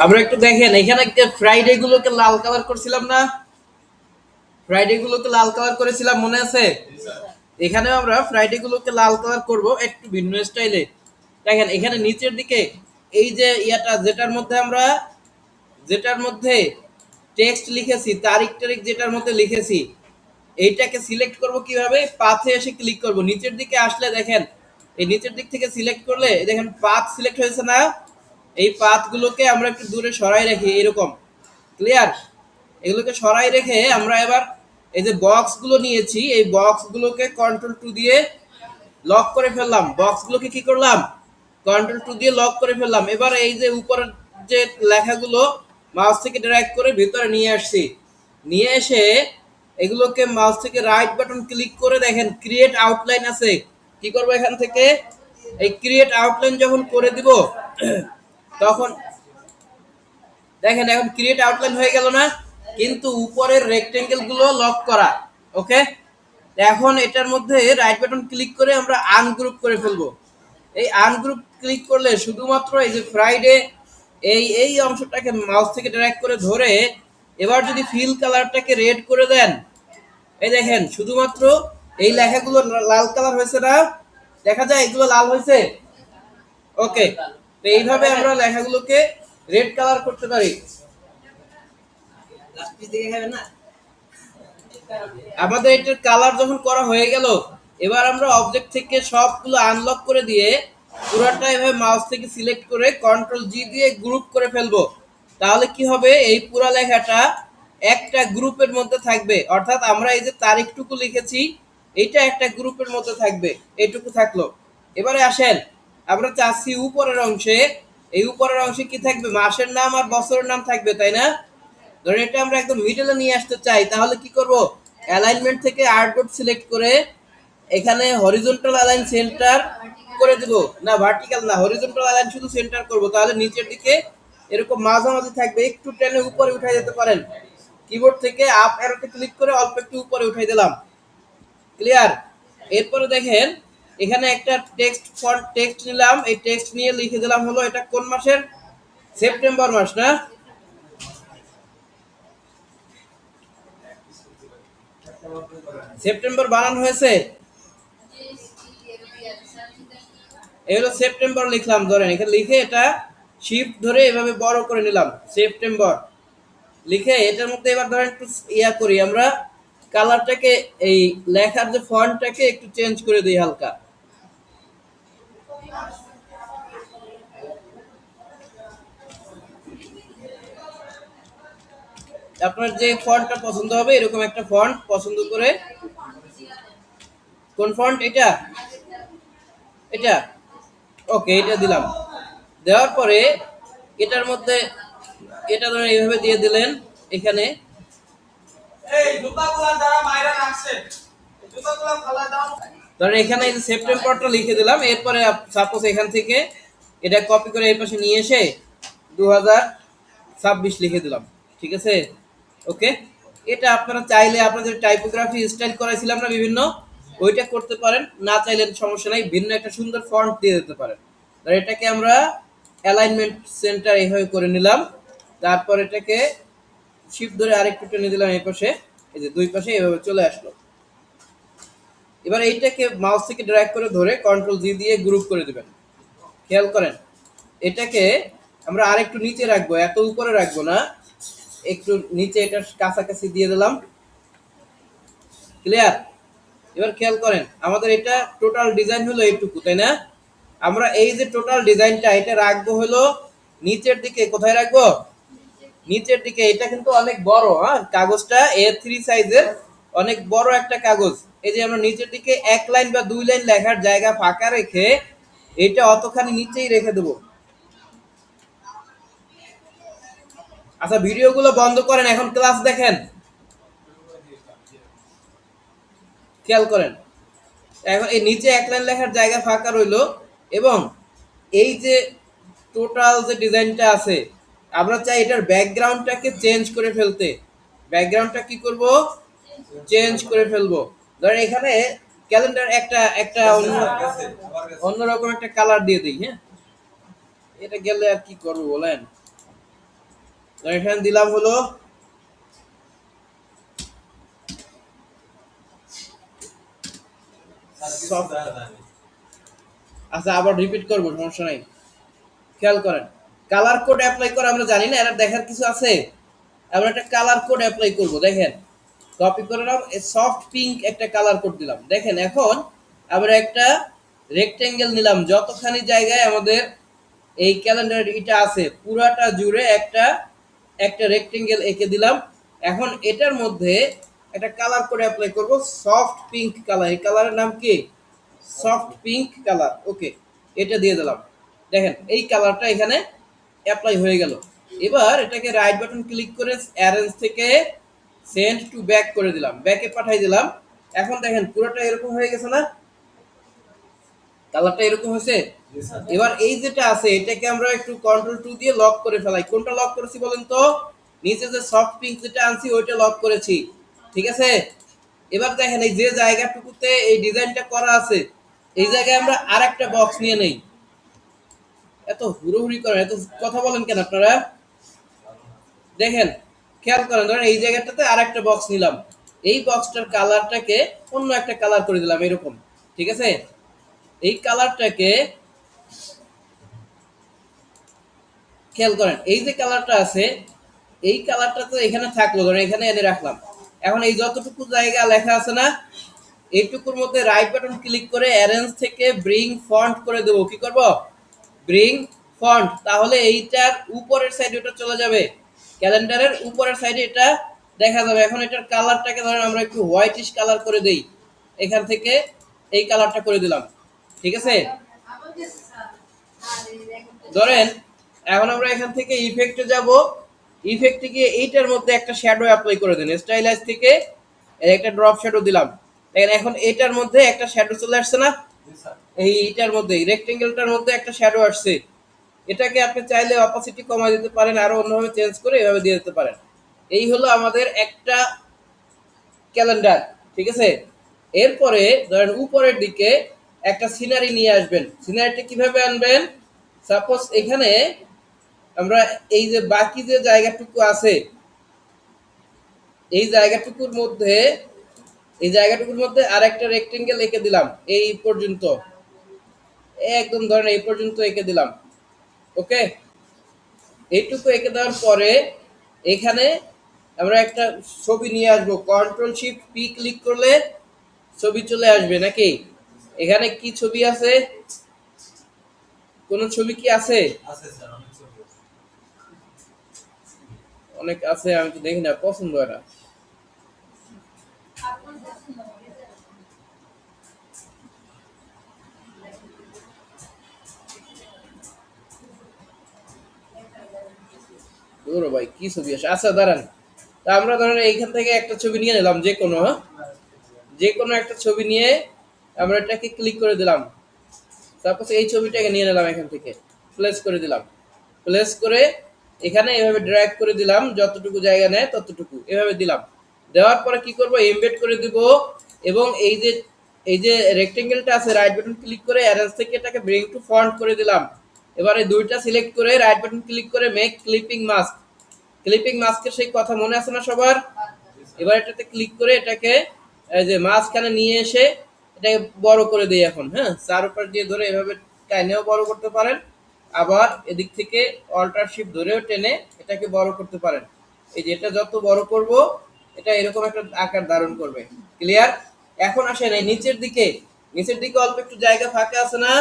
আমরা একটু দেখেন এখানে ফ্রাইডে গুলোকে লাল কালার করছিলাম না, ফ্রাইডে গুলোকে লাল কালার করেছিলাম মনে আছে? এখানে আমরা ফ্রাইডে গুলোকে লাল কালার করব একটু ভিন্ন স্টাইলে। দেখেন এখানে নিচের দিকে এই যে ইয়াটা যেটার মধ্যে টেক্সট লিখেছি, তারিখ তারিখ যেটার মধ্যে লিখেছি, এইটাকে সিলেক্ট করব কিভাবে? পাথে এসে ক্লিক করব, নিচের দিকে আসলে দেখেন এই নিচের দিক থেকে সিলেক্ট করলে দেখেন পাথ সিলেক্ট হয়েছে না? এই পাথগুলোকে আমরা একটু দূরে সরাই রাখি এরকম। ক্লিয়ার? এগুলোকে সরাই রেখে আমরা এবার এই যে বক্সগুলো নিয়েছি এই বক্সগুলোকে কন্ট্রোল 2 দিয়ে লক করে ফেললাম। বক্সগুলোকে কি করলাম? কন্ট্রোল 2 দিয়ে লক করে ফেললাম। এবার এই যে উপরের যে লেখাগুলো মাউস থেকে ড্র্যাগ করে ভিতরে নিয়ে আসছি, নিয়ে এসে এগুলোকে মাউস থেকে রাইট বাটন ক্লিক করে দেখেন ক্রিয়েট আউটলাইন আছে। কি করব এখান থেকে? এই ক্রিয়েট আউটলাইন যখন করে দিব তখন দেখেন এখন ক্রিয়েট আউটলাইন হয়ে গেল না? কিন্তু উপরের রেক্টেঙ্গেল গুলো লক করা। ওকে, এখন এটার মধ্যে রাইট বাটন ক্লিক করে আমরা আনগ্রুপ করে ফেলবো। এই আনগ্রুপ ক্লিক করলে শুধুমাত্র এই যে ফ্রাইডে এই অংশটাকে মাউস থেকে ড্র্যাগ করে ধরে এবার যদি ফিল কালারটাকে রেড করে দেন, এই দেখেন শুধুমাত্র এই লেখাগুলো লাল কালার হয়েছে না? দেখা যায় এগুলো লাল হয়েছে। ওকে, তো এইভাবে আমরা লেখাগুলোকে রেড কালার করতে পারি। আমাদের এটার কালার যখন করা হয়ে গেল, এবার আমরা অবজেক্ট থেকে সবগুলো আনলক করে দিয়ে পুরোটা এভাবে মাউস থেকে সিলেক্ট করে কন্ট্রোল-G দিয়ে গ্রুপ করে ফেলবো। তাহলে কি হবে? এই পুরা লেখাটা একটা গ্রুপের মধ্যে থাকবে, অর্থাৎ আমরা এই যে তারিখটুকু লিখেছি এইটা একটা গ্রুপের মধ্যে থাকবে। এইটুকু থাকলো। এবারে আসেন আমরা চাচ্ছি উপরের অংশে, এই উপরের অংশে কি থাকবে? মাসের নাম আর বছরের নাম থাকবে, তাই না? ধরেন এটা আমরা একদম মিডলে নিয়ে আসতে চাই, তাহলে কি করব? অ্যালাইনমেন্ট থেকে আর্টবোর্ড সিলেক্ট করে এখানে হরিজন্টাল অ্যালাইন সেন্টার করে দেব। না ভার্টিক্যাল না, হরিজন্টাল অ্যালাইন শুধু সেন্টার করব। তাহলে নিচের দিকে এরকম মাঝামাঝি থাকবে, একটু টেনে উপরে উঠাই দিতে পারেন। কিবোর্ড থেকে আপ অ্যারোতে ক্লিক করে অল্প একটু উপরে উঠাই দিলাম। ক্লিয়ার? এরপরে দেখেন এখানে একটা টেক্সট নিলাম, এই টেক্সট নিয়ে লিখে দিলাম হলো এটা কোন মাসের? সেপ্টেম্বর মাস না? সেপ্টেম্বর বানানো হয়েছে? এই হলো সেপ্টেম্বর লিখলাম। ধরেন এখানে লিখে এটা শিফট ধরে এভাবে বড় করে নিলাম, সেপ্টেম্বর লিখে এটার মধ্যে এবার ধরেন একটু ইয়া করি আমরা, কালারটাকে এই লেখার যে ফন্টটাকে একটু চেঞ্জ করে দিই হালকা। আপনার যে ফন্টটা পছন্দ হবে এরকম একটা ফন্ট পছন্দ করে। কোন ফন্ট এটা? এটা? ওকে, এটা দিলাম। দেওয়ার পরে এটার মধ্যে এটা ধরেন এইভাবে দিয়ে দিলেন এখানে। ধরেন এখানে এই যে সেপ্টেম্বরটা লিখে দিলাম। এরপরে সাপোজ এখান থেকে এটা কপি করে এই পাশে নিয়ে এসে 2026 লিখে দিলাম। ঠিক আছে? ওকে, এটা আপনারা চাইলে আপনাদের টাইপোগ্রাফি স্টাইল করাইছিলাম না বিভিন্ন, ওইটা করতে পারেন। না চাইলে সমস্যা নাই, ভিন্ন একটা সুন্দর ফন্ট দিয়ে দিতে পারেন। আর এটাকে আমরা অ্যালাইনমেন্ট সেন্টার এইভাবে করে নিলাম। তারপর এটাকে শিফট ধরে আরেকটু টেনে দিলাম এই পাশে, এই যে দুই পাশে এভাবে চলে আসলো। এবার এইটাকে মাউস থেকে ড্র্যাগ করে ধরে কন্ট্রোল-G দিয়ে গ্রুপ করে দিবেন। খেয়াল করেন এটাকে আমরা আরেকটু নিচে রাখবো, এত উপরে রাখবো না, একটু নিচে এটার কাছাকাছি দিয়ে দিলাম। ক্লিয়ার? এবার খেয়াল করেন আমাদের এটা টোটাল ডিজাইন হলো এইটুকু, তাই না? আমরা এই যে টোটাল ডিজাইনটা এটা রাখবো হলো নিচের দিকে। কোথায় রাখবো? নিচের দিকে। এটা কিন্তু অনেক বড়, হ্যাঁ, কাগজটা A3 সাইজের, অনেক বড় একটা কাগজ। এই যে আমরা নিচের দিকে এক লাইন বা দুই লাইন লেখার জায়গা ফাঁকা রেখে এটা অতখানি নিচেই রেখে দেবো। আচ্ছা, ভিডিওগুলো বন্ধ করেন, এখন ক্লাস দেখেন। খেয়াল করেন এখন এই নিচে এক লাইন লেখার জায়গা ফাঁকা রইলো, এবং এই যে টোটাল যে ডিজাইনটা আছে আমরা চাই এটার ব্যাকগ্রাউন্ডটাকে চেঞ্জ করে ফেলতে। ব্যাকগ্রাউন্ডটা কি করব? চেঞ্জ করে ফেলবো। ধরেন এখানে ক্যালেন্ডার একটা একটা অন্যরকম একটা কালার দিয়ে দিই। হ্যাঁ, এটা গেলে আর কি করবো বলেন? এখানে দিলাম হলো আচ্ছা, আবার রিপিট করবো, সমস্যা নাই। খেয়াল করেন, কালার কোড অ্যাপ্লাই করে আমরা জানি না, এটা দেখার কিছু আছে। আমরা একটা কালার কোড অ্যাপ্লাই করব, দেখেন। কপি করে নাও, সফট পিঙ্ক একটা কালার কোড দিলাম। দেখেন এখন আমরা একটা রেক্টেঙ্গেল নিলাম, যতখানি জায়গায় আমাদের এই ক্যালেন্ডার এটা আছে পুরাটা জুড়ে একটা একটা রেক্টেঙ্গেল এঁকে দিলাম। এখন এটার মধ্যে একটা কালার কোড অ্যাপ্লাই করব, সফট পিঙ্ক কালার। এই কালারের নাম কি? Soft pink colour. ওকে, এটা দিয়ে দিলাম। দেখেন এই কালারটা এখানে অ্যাপ্লাই হয়ে গেল। এবার এটাকে রাইট বাটন ক্লিক করে অ্যারেঞ্জ থেকে সেন্ড টু ব্যাক করে দিলাম, ব্যাকে পাঠিয়ে দিলাম। এখন দেখেন পুরোটা এরকম হয়ে গেছে না? কালারটা এরকম হয়েছে। এবার এই যেটা আছে এটাকে আমরা একটু কন্ট্রোল টু দিয়ে লক করে ফেলাই। কোনটা লক করেছি বলেন তো? নিচে যে সফট পিঙ্ক যেটা আনছি ওইটা লক করেছি, ঠিক আছে। এবার দেখেন এই যে জায়গাটুকুতে এই ডিজাইনটা করা আছে এই জায়গায় আমরা আরেকটা বক্স নিয়ে নেই। এত হুড়োহুড়ি করেন, এত কথা বলেন কেন আপনারা? দেখেন, খেয়াল করেন, ধরেন এই জায়গাটাতে আরেকটা বক্স নিলাম। এই বক্সটার কালারটাকে অন্য একটা কালার করে দিলাম এরকম, ঠিক আছে। এই কালারটাকে খেয়াল করেন, এই যে কালারটা আছে এই কালারটা তো এখানে থাকলো, ধরেন এখানে এনে রাখলাম। এখন এই যতটুকু জায়গা লেখা আছে না, এইটুকুর মধ্যে রাইট বাটন ক্লিক করে অ্যারেঞ্জ থেকে ব্রিং ফন্ট করে দেবো। কি করব? Bring font. তাহলে এইটার উপরের সাইডে ওটা চলে যাবে, ক্যালেন্ডারের উপরের সাইডে এটা দেখা যাবে। এখন এটার কালারটাকে ধরেন আমরা একটু হোয়াইটিশ কালার করে দেই, এখান থেকে এই কালারটা করে দিলাম, ঠিক আছে। ধরেন এখন আমরা এখান থেকে ইফেক্টে যাব, ইফেক্টে গিয়ে এইটার মধ্যে একটা শ্যাডো অ্যাপ্লাই করে দেন। স্টাইলাইজ থেকে একটা ড্রপ শ্যাডো দিলাম। দেখেন এখন এটার মধ্যে একটা শ্যাডো চলে আসছে না? এইটার মধ্যে রেক্টেঙ্গেলটার মধ্যে একটা শ্যাডো আসছে। এটাকে আপনি চাইলে অপাসিটি কমায় দিতে পারেন, আরো অন্যভাবে চেঞ্জ করে এভাবে দিয়ে দিতে পারেন। এই হলো আমাদের একটা ক্যালেন্ডার, ঠিক আছে। এরপরে ধরেন উপরের দিকে একটা সিনারি নিয়ে আসবেন। সিনারিটা কিভাবে আনবেন? সাপোজ এখানে আমরা এই যে বাকি যে জায়গাটুকু আছে এই জায়গাটুকুর মধ্যে আরেকটা রেক্টেঙ্গেল এঁকে দিলাম এই পর্যন্ত, একদম ধরেন এই পর্যন্ত এঁকে দিলাম। ওকে, এইটুকু এঁকে দেওয়ার পরে এখানে আমরা একটা ছবি নিয়ে আসবো। কন্ট্রোল শিফট পি ক্লিক করলে ছবি চলে আসবে নাকি? এখানে কি ছবি আছে? কোন ছবি কি আছে? অনেক আছে, আমি তো দেখি না, পছন্দ হয় না। ধরো ভাই কি ছবি আছে, আচ্ছা দাঁড়ান। তা আমরা ধরেন এইখান থেকে একটা ছবি নিয়ে নিলাম, যে কোনো, হ্যাঁ, যে কোনো একটা ছবি নিয়ে আমরা এটাকে ক্লিক করে দিলাম। সাপোজ এই ছবিটাকে নিয়ে নিলাম, এখান থেকে প্লেস করে দিলাম। প্লেস করে এখানে এভাবে ড্র্যাগ করে দিলাম, যতটুকু জায়গা নেয় ততটুকু এভাবে দিলাম। দেওয়ার পরে কি করব? এমবেড করে দিব। এবং এই যে রেক্টেঙ্গেলটা আছে রাইট বাটন ক্লিক করে অ্যারেঞ্জ থেকে এটাকে ব্রিং টু ফন্ট করে দিলাম। এবারে দুইটা সিলেক্ট করে রাইট বাটন ক্লিক করে মেক ক্লিপিং মাস্ক। ক্লিপিং মাস্কের সেই কথা মনে আছে না সবার? এবার এটাতে ক্লিক করে এটাকে এই যে মাঝখানে নিয়ে এসে এটাকে বড় করে দেই এখন। হ্যাঁ, চার উপর দিয়ে ধরে এভাবে টাইনেও বড় করতে পারেন, আবার এদিক থেকে অল্টার শিফট ধরেও টেনে এটাকে বড় করতে পারেন। এই যে এটা যত বড় করব এটা এরকম একটা আকার ধারণ করবে। ক্লিয়ার? এখন আসেন এই নিচের দিকে অল্প একটু জায়গা ফাঁকা আছে না?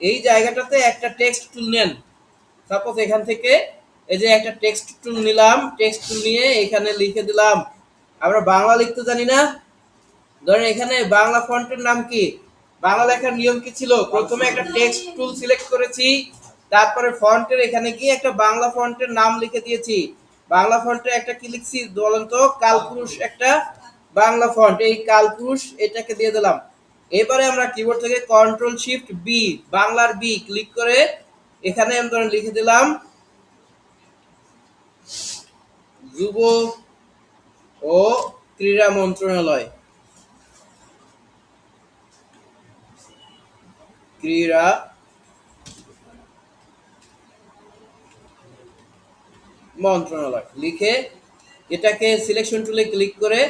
এই জায়গাটাতে একটা টেক্সট টুল নেন। সাপোজ এখান থেকে এই যে একটা টেক্সট টুল নিলাম, টেক্সট টুল নিয়ে এখানে লিখে দিলাম। আমরা বাংলা লিখতে জানি না? ধরেন এখানে বাংলা ফন্টের নাম কি? বাংলা লেখার নিয়ম কি ছিল? প্রথমে একটা টেক্সট টুল সিলেক্ট করেছি, তারপরে ফন্টের এখানে গিয়ে একটা বাংলা ফন্টের নাম লিখে দিয়েছি। বাংলা ফন্টে একটা কি লিখছি বলেন তো? কালপুরুষ একটা বাংলা ফন্ট, এই কালপুরুষ এটাকে দিয়ে দিলাম। এবারে আমরা কিবোর্ড থেকে কন্ট্রোল শিফট বি, বাংলার বি ক্লিক করে এখানে আমি ধরেন লিখে দিলাম যুব ও ক্রীড়া মন্ত্রণালয়। ক্রীড়া মন্ত্রণালয় লিখে এটাকে সিলেকশন টুলে ক্লিক করে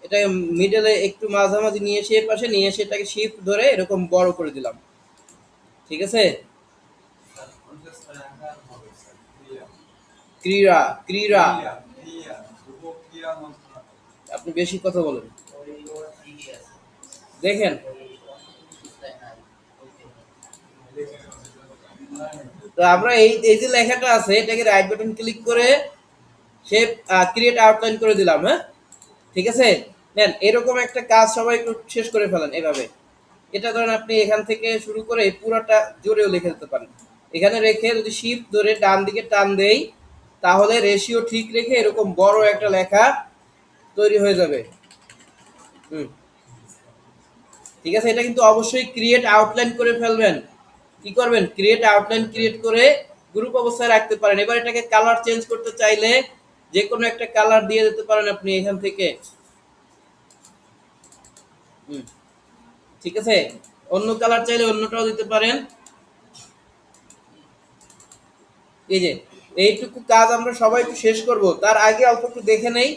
এটাকে মিডলে একটু মাঝামাঝি নিয়ে এসে এর পাশে নিয়ে এসে এটাকে শিফট ধরে এরকম বড় করে দিলাম। ঠিক আছে? ক্রীড়া ক্রীড়া আপনি বেশি কথা বলেন। দেখেন তো আমরা এই এই যে লেখাটা আছে এটাকে রাইট বাটন ক্লিক করে সে ক্রিয়েট আউটলাইন করে দিলাম। হ্যাঁ, ঠিক আছে। নেন এরকম একটা কাজ সবাই একটু শেষ করে ফেলেন এভাবে। এটা ধরেন আপনি এখান থেকে শুরু করে পুরোটা জোরেও লিখে দিতে পারেন। এখানে রেখে যদি শিফট ধরে ডান দিকে টান দেই তাহলে রেশিও ঠিক রেখে এরকম বড় একটা লেখা তৈরি হয়ে যাবে। হুম, ঠিক আছে। এটা কিন্তু অবশ্যই ক্রিয়েট আউটলাইন করে ফেলবেন। কি করবেন? ক্রিয়েট আউটলাইন ক্রিয়েট করে গ্রুপ অবস্থায় রাখতে পারেন। এবার এটাকে কালার চেঞ্জ করতে চাইলে যে কোনো একটা কালার দিয়ে দিতে পারেন আপনি এখান থেকে। হুম, ঠিক আছে। অন্য কালার চাইলে অন্যটাও দিতে পারেন। এই যে এইটুকু কাজ আমরা সবাই একটু শেষ করব, তার আগে অল্প একটু দেখে নেই।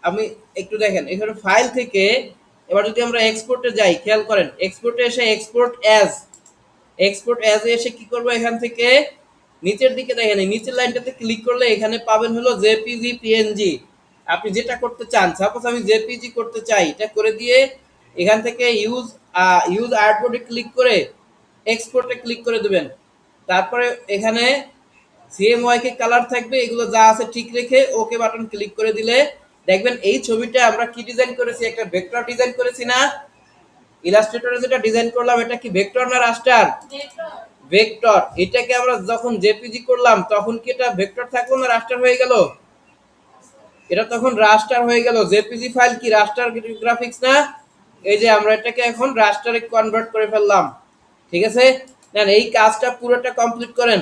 আমি একটু দেখেন এখানে ফাইল থেকে এবার যদি আমরা এক্সপোর্টে যাই, খেয়াল করেন এক্সপোর্টে এসে এক্সপোর্ট অ্যাজ এ এসে কি করব এখান থেকে নিচের দিকে দেখেন এই নিচের লাইনটাতে ক্লিক করলে এখানে পাবেন হলো জেপিজি পিএনজি। আপনি যেটা করতে চান, সাপোজ আমি জেপিজি করতে চাই, এটা করে দিয়ে এখান থেকে ইউজ আর্টবোর্ডে ক্লিক করে এক্সপোর্টে ক্লিক করে দেবেন। তারপরে এখানে সিএমওয়াই কে কালার থাকবে, এগুলো যা আছে ঠিক রেখে ওকে বাটন ক্লিক করে দিলে দেখবেন এই ছবিটা আমরা কি ডিজাইন করেছি, একটা ভেক্টর ডিজাইন করেছি না? ইলাস্ট্রেটরে যেটা ডিজাইন করলাম এটা কি ভেক্টর না রাস্টার? ভেক্টর। এটাকে আমরা যখন জেপিজি করলাম তখন কি এটা ভেক্টর থাকলো না রাস্টার হয়ে গেল? এটা তখন রাস্টার হয়ে গেল। জেপিজি ফাইল কি রাস্টার গ্রাফিক্স না? এই যে আমরা এটাকে এখন রাস্টারে কনভার্ট করে ফেললাম। ঠিক আছে, নেন এই কাজটা পুরোটা কমপ্লিট করেন।